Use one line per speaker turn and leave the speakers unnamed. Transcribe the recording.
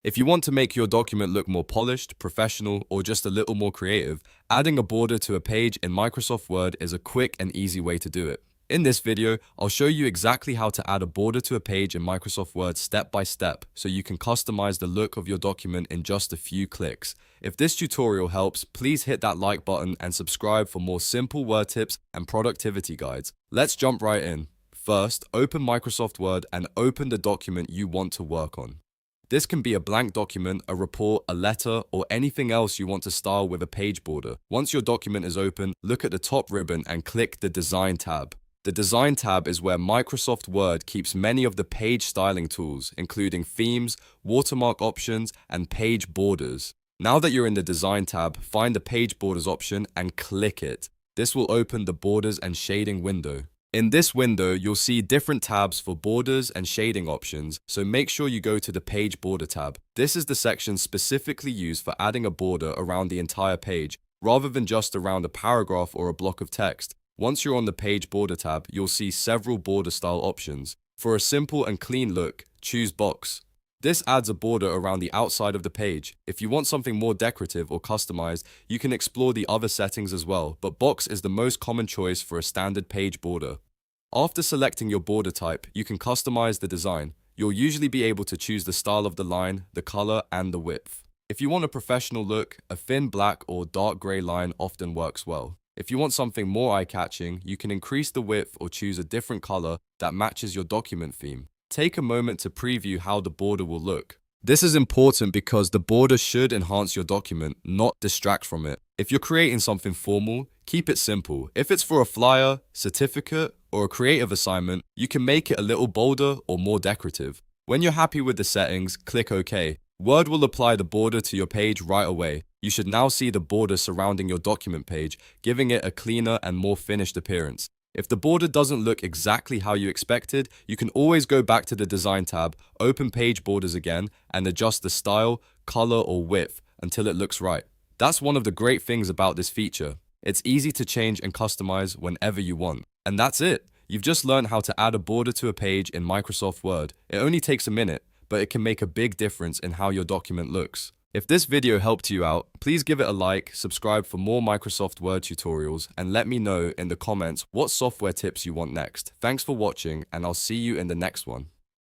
If you want to make your document look more polished, professional, or just a little more creative, adding a border to a page in Microsoft Word is a quick and easy way to do it. In this video, I'll show you exactly how to add a border to a page in Microsoft Word step by step, so you can customize the look of your document in just a few clicks. If this tutorial helps, please hit that like button and subscribe for more simple Word tips and productivity guides. Let's jump right in. First, open Microsoft Word and open the document you want to work on. This can be a blank document, a report, a letter, or anything else you want to style with a page border. Once your document is open, look at the top ribbon and click the Design tab. The Design tab is where Microsoft Word keeps many of the page styling tools, including themes, watermark options, and page borders. Now that you're in the Design tab, find the Page Borders option and click it. This will open the Borders and Shading window. In this window, you'll see different tabs for borders and shading options, so make sure you go to the Page Border tab. This is the section specifically used for adding a border around the entire page, rather than just around a paragraph or a block of text. Once you're on the Page Border tab, you'll see several border style options. For a simple and clean look, choose Box. This adds a border around the outside of the page. If you want something more decorative or customized, you can explore the other settings as well, but Box is the most common choice for a standard page border. After selecting your border type, you can customize the design. You'll usually be able to choose the style of the line, the color, and the width. If you want a professional look, a thin black or dark gray line often works well. If you want something more eye-catching, you can increase the width or choose a different color that matches your document theme. Take a moment to preview how the border will look. This is important because the border should enhance your document, not distract from it. If you're creating something formal, keep it simple. If it's for a flyer, certificate, or a creative assignment, you can make it a little bolder or more decorative. When you're happy with the settings, click OK. Word will apply the border to your page right away. You should now see the border surrounding your document page, giving it a cleaner and more finished appearance. If the border doesn't look exactly how you expected, you can always go back to the Design tab, open Page Borders again, and adjust the style, color, or width until it looks right. That's one of the great things about this feature. It's easy to change and customize whenever you want. And that's it. You've just learned how to add a border to a page in Microsoft Word. It only takes a minute, but it can make a big difference in how your document looks. If this video helped you out, please give it a like, subscribe for more Microsoft Word tutorials, and let me know in the comments what software tips you want next. Thanks for watching, and I'll see you in the next one.